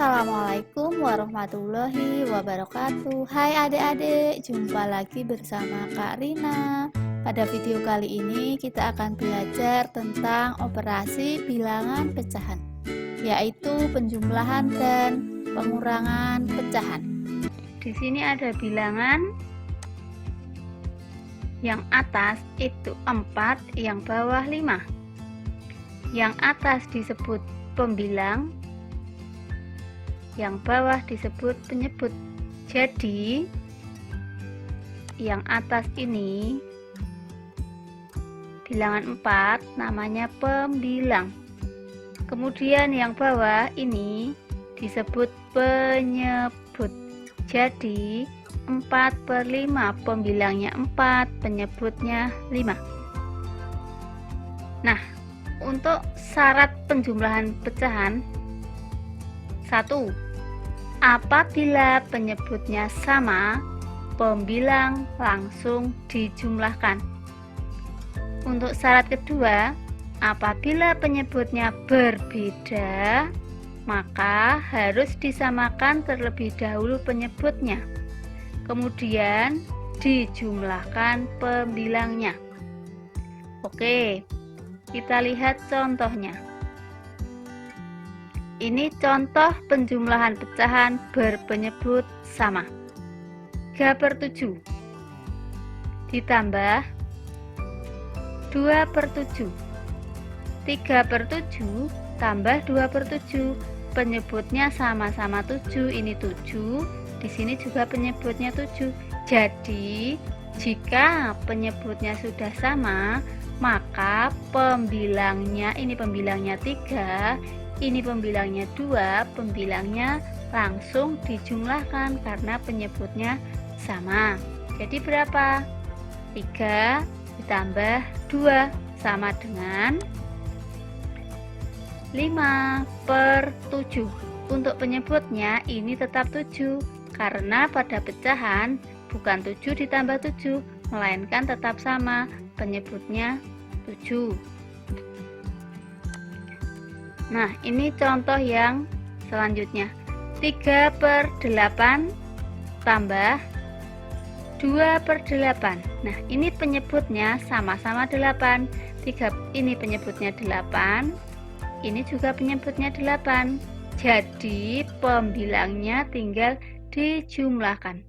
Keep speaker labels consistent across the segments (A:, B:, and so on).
A: Assalamualaikum warahmatullahi wabarakatuh. Hai adik-adik, jumpa lagi bersama Kak Rina. Pada video kali ini kita akan belajar tentang operasi bilangan pecahan, yaitu penjumlahan dan pengurangan pecahan. Di sini ada bilangan, yang atas itu 4, yang bawah 5. Yang atas disebut pembilang, yang bawah disebut penyebut. Jadi yang atas ini bilangan 4 namanya pembilang. Kemudian yang bawah ini disebut penyebut. Jadi 4/5, pembilangnya 4, penyebutnya 5. Nah, untuk syarat penjumlahan pecahan: 1. Apabila penyebutnya sama, pembilang langsung dijumlahkan. Untuk syarat kedua, apabila penyebutnya berbeda, maka harus disamakan terlebih dahulu penyebutnya, kemudian dijumlahkan pembilangnya. Oke, kita lihat contohnya. Ini contoh penjumlahan pecahan berpenyebut sama. 3/7 ditambah 2/7. 3/7 tambah 2/7. Penyebutnya sama-sama 7. Ini 7. Di sini juga penyebutnya 7. Jadi jika penyebutnya sudah sama, maka pembilangnya, ini pembilangnya 3, ini pembilangnya 2, pembilangnya langsung dijumlahkan karena penyebutnya sama. Jadi berapa? 3 ditambah 2 sama dengan 5/7. Untuk penyebutnya ini tetap 7, karena pada pecahan bukan 7 ditambah 7, melainkan tetap sama, penyebutnya 7. Nah, ini contoh yang selanjutnya. 3/8 tambah 2/8. Nah, ini penyebutnya sama-sama 8. Ini penyebutnya 8, ini juga penyebutnya 8. Jadi pembilangnya tinggal dijumlahkan.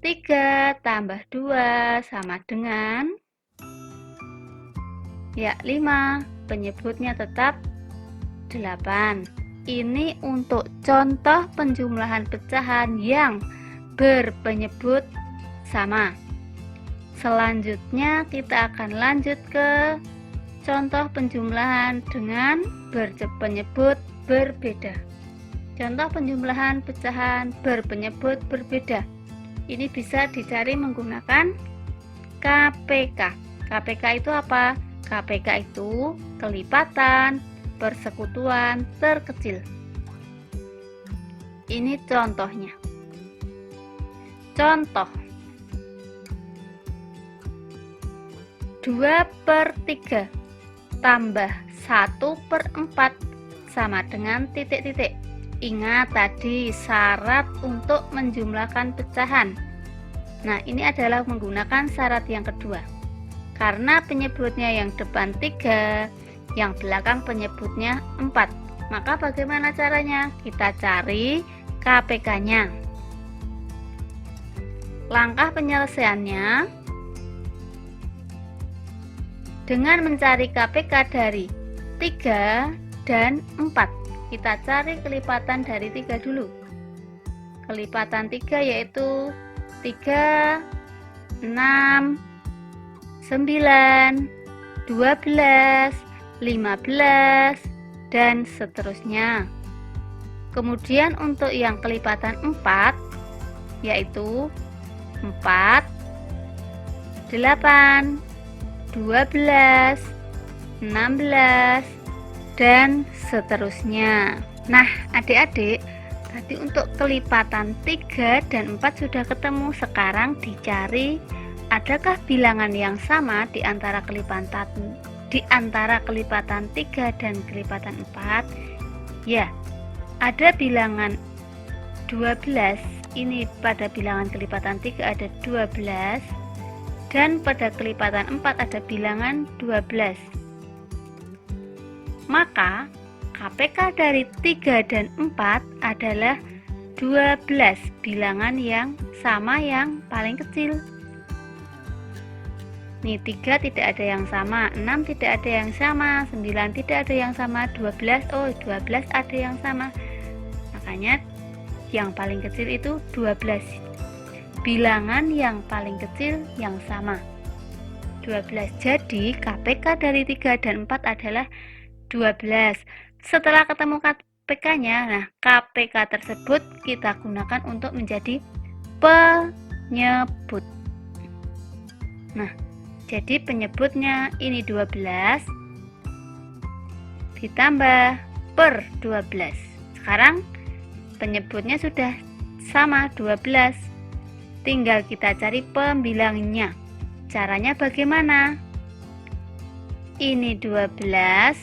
A: 3 tambah 2 sama dengan 5. Penyebutnya tetap 8. Ini untuk contoh penjumlahan pecahan yang berpenyebut sama. Selanjutnya kita akan lanjut ke contoh penjumlahan dengan berpenyebut berbeda. Contoh penjumlahan pecahan berpenyebut berbeda. Ini bisa dicari menggunakan KPK. KPK itu apa? KPK itu kelipatan persekutuan terkecil. Ini contohnya. Contoh: 2/3 tambah 1/4 sama dengan titik-titik. Ingat tadi syarat untuk menjumlahkan pecahan. Nah, ini adalah menggunakan syarat yang kedua. Karena penyebutnya yang depan 3, yang belakang penyebutnya 4. Maka bagaimana caranya? Kita cari KPK-nya. Langkah penyelesaiannya dengan mencari KPK dari 3 dan 4. Kita cari kelipatan dari 3 dulu. Kelipatan 3 yaitu 3, 6, 9, 12, 15, dan seterusnya. Kemudian untuk yang kelipatan 4 yaitu 4, 8, 12, 16, dan seterusnya. Nah, adik-adik, tadi untuk kelipatan 3 dan 4 sudah ketemu. Sekarang dicari adakah bilangan yang sama di antara kelipatan di antara kelipatan 3 dan kelipatan 4? Ya, ada bilangan 12. Ini pada bilangan kelipatan 3 ada 12, dan pada kelipatan 4 ada bilangan 12. Maka KPK dari 3 dan 4 adalah 12, bilangan yang sama yang paling kecil. Nih 3 tidak ada yang sama, 6 tidak ada yang sama, 9 tidak ada yang sama, 12 ada yang sama. Makanya yang paling kecil itu 12. Bilangan yang paling kecil yang sama 12. Jadi KPK dari 3 dan 4 adalah 12. Setelah ketemu KPK-nya, nah KPK tersebut kita gunakan untuk menjadi penyebut. Nah, jadi penyebutnya ini 12 ditambah per 12. Sekarang penyebutnya sudah sama 12. Tinggal kita cari pembilangnya. Caranya bagaimana? Ini 12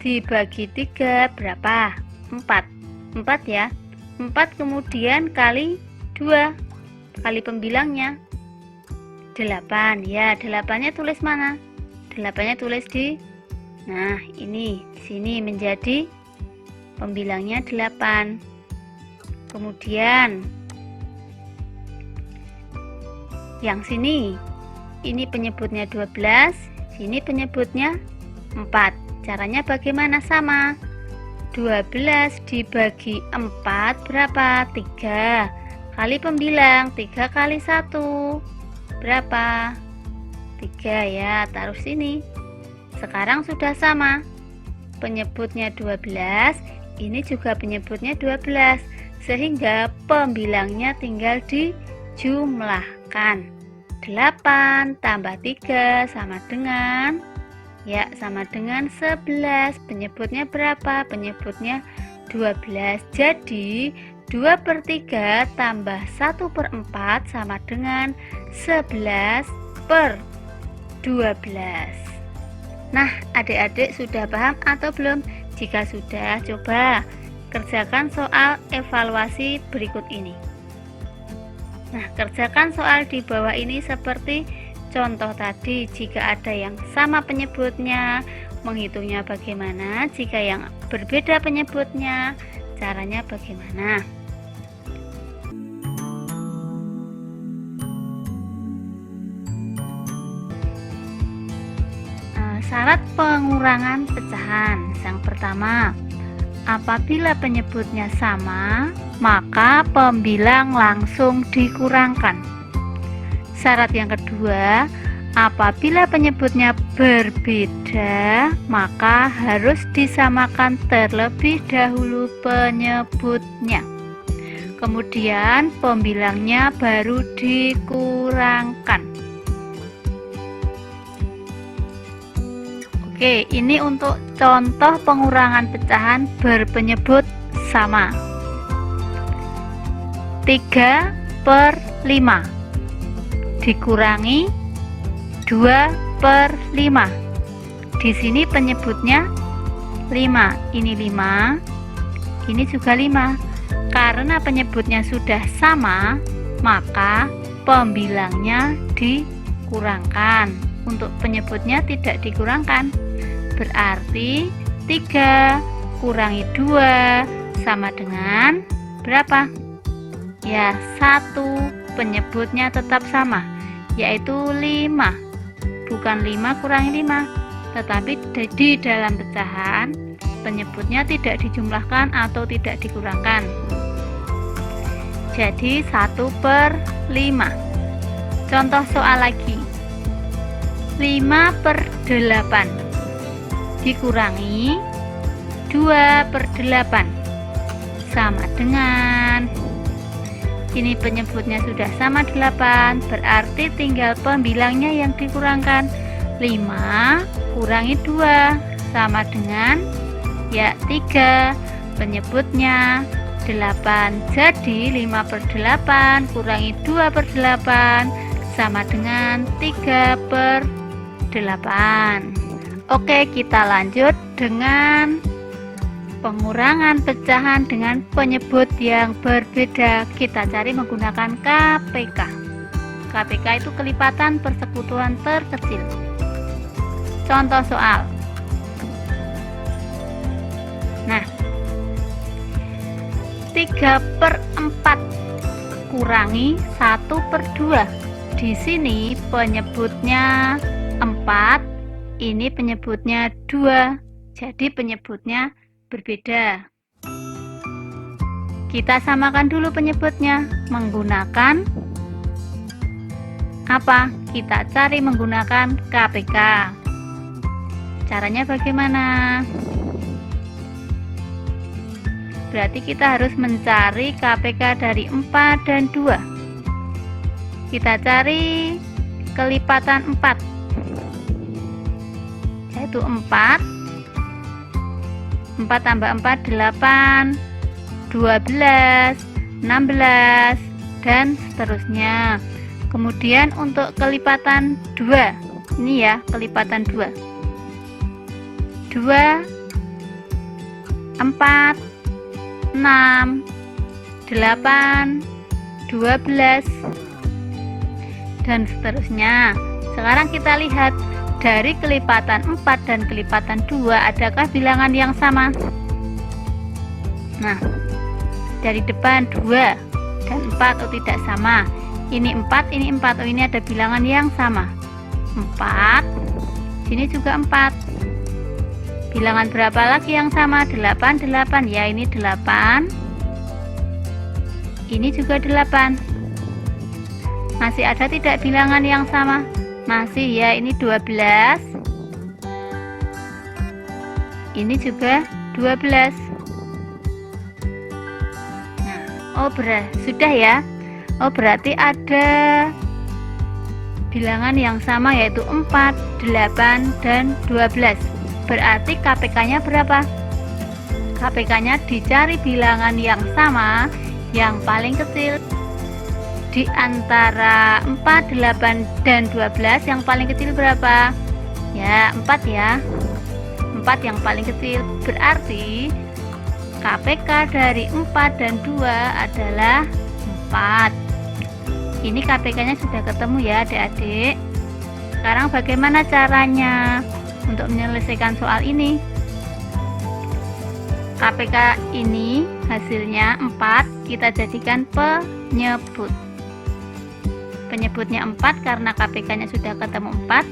A: dibagi 3 berapa? 4 ya. 4 kemudian kali 2 kali pembilangnya 8 ya. 8-nya tulis mana? 8-nya tulis di ini di sini menjadi pembilangnya 8. Kemudian yang sini ini penyebutnya 12, sini penyebutnya 4. Caranya bagaimana? Sama 12 dibagi 4 berapa? 3 kali pembilang, 3 kali 1 berapa? 3 ya, taruh sini. Sekarang sudah sama, penyebutnya 12, ini juga penyebutnya 12, sehingga pembilangnya tinggal dijumlahkan. 8 tambah 3 sama dengan 11. Penyebutnya berapa? Penyebutnya 12. Jadi 2/3 tambah 1/4 sama dengan 11/12. Nah, adik-adik sudah paham atau belum? Jika sudah, coba kerjakan soal evaluasi berikut ini. Nah, kerjakan soal di bawah ini seperti contoh tadi. Jika ada yang sama penyebutnya, menghitungnya bagaimana? Jika yang berbeda penyebutnya, caranya bagaimana? Syarat pengurangan pecahan. Yang pertama, apabila penyebutnya sama, maka pembilang langsung dikurangkan. Syarat yang kedua, apabila penyebutnya berbeda, maka harus disamakan terlebih dahulu penyebutnya. Kemudian pembilangnya baru dikurangkan. Oke, ini untuk contoh pengurangan pecahan berpenyebut sama. 3/5 dikurangi 2/5. Di sini penyebutnya 5. Ini 5, ini juga 5. Karena penyebutnya sudah sama, maka pembilangnya dikurangkan. Untuk penyebutnya tidak dikurangkan. Berarti 3 kurangi 2 sama dengan berapa? Ya, 1. Penyebutnya tetap sama, yaitu 5. Bukan 5 kurangi 5, tetapi di dalam pecahan penyebutnya tidak dijumlahkan atau tidak dikurangkan. Jadi 1/5. Contoh soal lagi. 5/8 dikurangi 2/8 sama dengan, ini penyebutnya sudah sama 8, berarti tinggal pembilangnya yang dikurangkan. 5 kurangi 2 sama dengan 3, penyebutnya 8. Jadi 5/8 kurangi 2/8 sama dengan 3/8. Oke, kita lanjut dengan pengurangan pecahan dengan penyebut yang berbeda kita cari menggunakan KPK. KPK itu kelipatan persekutuan terkecil. Contoh soal. Nah, 3/4 kurangi 1/2. Di sini penyebutnya 4, ini penyebutnya 2. Jadi penyebutnya berbeda. Kita samakan dulu penyebutnya menggunakan apa? Kita cari menggunakan KPK. Caranya bagaimana? Berarti kita harus mencari KPK dari 4 dan 2. Kita cari kelipatan 4, yaitu 4 tambah 4, 8, 12, 16, dan seterusnya. Kemudian untuk kelipatan 2, ini ya kelipatan 2, 4, 6, 8, 12, dan seterusnya. Sekarang kita lihat dari kelipatan 4 dan kelipatan 2 adakah bilangan yang sama? Nah, dari depan 2 dan 4 oh tidak sama. Ini 4, ini 4. Oh ini ada bilangan yang sama. 4. Sini juga 4. Bilangan berapa lagi yang sama? 8, 8. Ya, ini 8. Ini juga 8. Masih ada tidak bilangan yang sama? Masih ya, ini 12. Ini juga 12. Nah, sudah ya. Oh, berarti ada bilangan yang sama yaitu 4, 8, dan 12. Berarti KPK-nya berapa? KPK-nya dicari bilangan yang sama, yang paling kecil. Di antara 4, 8, dan 12 yang paling kecil berapa? Ya, 4 ya. 4 yang paling kecil. Berarti KPK dari 4 dan 2 adalah 4. Ini KPK-nya sudah ketemu ya adik-adik. Sekarang bagaimana caranya untuk menyelesaikan soal ini? KPK ini hasilnya 4, kita jadikan penyebut. Penyebutnya 4 karena KPK-nya sudah ketemu 4,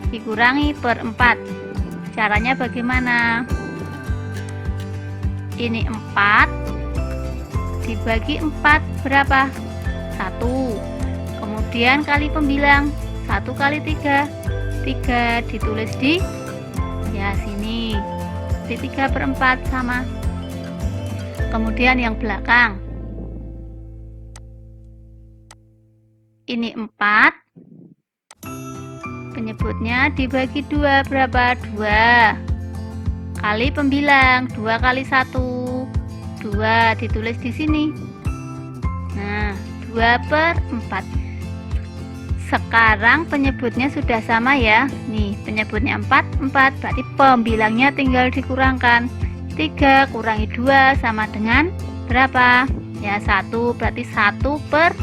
A: dikurangi per 4. Caranya bagaimana? Ini 4 dibagi 4 berapa? 1. Kemudian kali pembilang, 1 kali 3. 3 ditulis di sini. Di 3/4 sama. Kemudian yang belakang. Ini 4. Penyebutnya dibagi 2 berapa? 2. Kali pembilang, 2 kali 1. 2 ditulis di sini. Nah, 2/4. Sekarang penyebutnya sudah sama ya. Nih, penyebutnya 4, 4. Berarti pembilangnya tinggal dikurangkan. 3 kurangi 2 sama dengan berapa? Ya, 1. Berarti 1/4.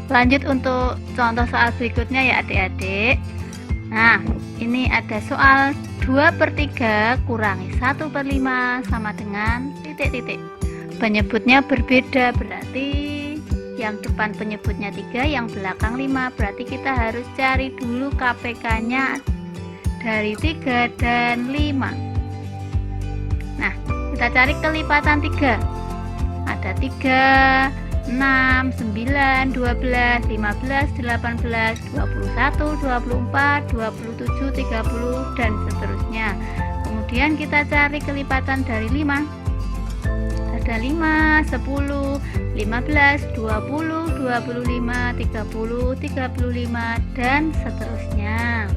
A: Lanjut untuk contoh soal berikutnya ya adik-adik. Nah, ini ada soal 2/3 kurangi 1/5 sama dengan titik-titik. Penyebutnya berbeda, berarti yang depan penyebutnya 3, yang belakang 5. Berarti kita harus cari dulu KPK-nya dari 3 dan 5. Nah, kita cari kelipatan 3. Ada 3, 6, 9, 12, 15, 18, 21, 24, 27, 30, dan seterusnya. Kemudian kita cari kelipatan dari 5. Ada 5, 10, 15, 20, 25, 30, 35, dan seterusnya.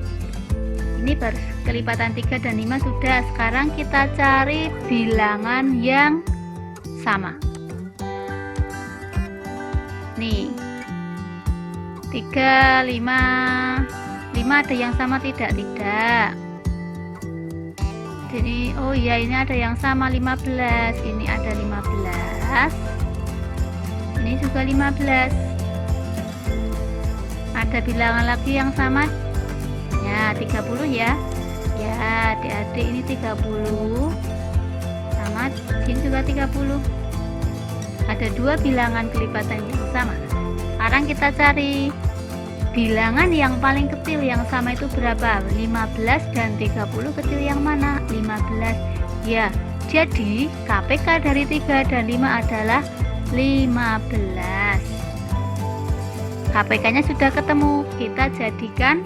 A: Ini baru kelipatan 3 dan 5 sudah. Sekarang kita cari bilangan yang sama. Nih, 3, 5 ada yang sama tidak? Tidak. Ini, oh iya, ini ada yang sama 15. Ini ada 15. Ini juga 15. Ada bilangan lagi yang sama. Ya, 30 ya. Ya, adik-adik, ini 30. Sama, sini juga 30. Ada dua bilangan kelipatan yang sama. Sekarang kita cari bilangan yang paling kecil yang sama itu berapa? 15 dan 30 kecil yang mana? 15. Ya, jadi KPK dari 3 dan 5 adalah 15. KPK-nya sudah ketemu, kita jadikan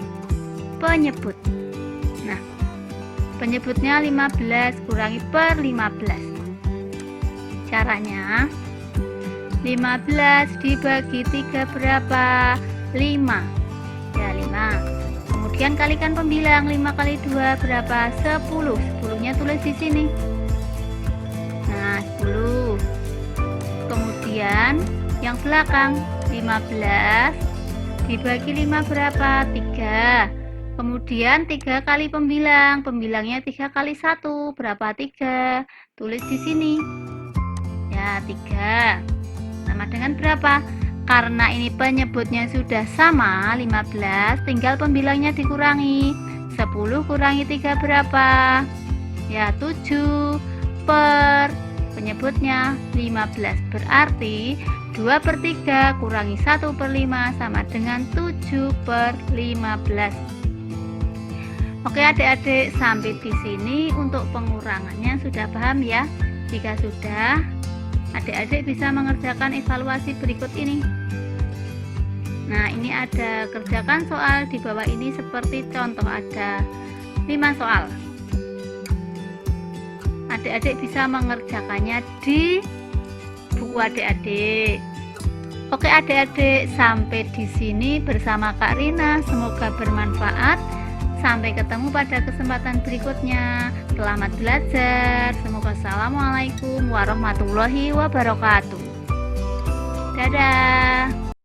A: penyebut. Nah, penyebutnya 15 kurangi per 15. Caranya 15 dibagi 3 berapa? 5. Ya, 5. Kemudian kalikan pembilang, 5 kali 2 berapa? 10. 10-nya tulis di sini. Nah, 10. Kemudian yang belakang 15 dibagi 5 berapa? 3. Kemudian 3 kali pembilang, pembilangnya 3 kali 1 berapa? 3. Tulis di sini. Ya, 3. Sama dengan berapa? Karena ini penyebutnya sudah sama 15, tinggal pembilangnya dikurangi. 10 kurangi 3 berapa? Ya, 7 per penyebutnya 15. Berarti 2 per 3 kurangi 1 per 5 sama dengan 7 per 15. Oke adik-adik, sampai di sini untuk pengurangannya sudah paham ya? Jika sudah, adik-adik bisa mengerjakan evaluasi berikut ini. Nah, ini ada kerjakan soal di bawah ini seperti contoh, ada 5 soal. Adik-adik bisa mengerjakannya di buku adik-adik. Oke adik-adik, sampai di sini bersama Kak Rina, semoga bermanfaat. Sampai ketemu pada kesempatan berikutnya. Selamat belajar. Semoga assalamualaikum warahmatullahi wabarakatuh. Dadah.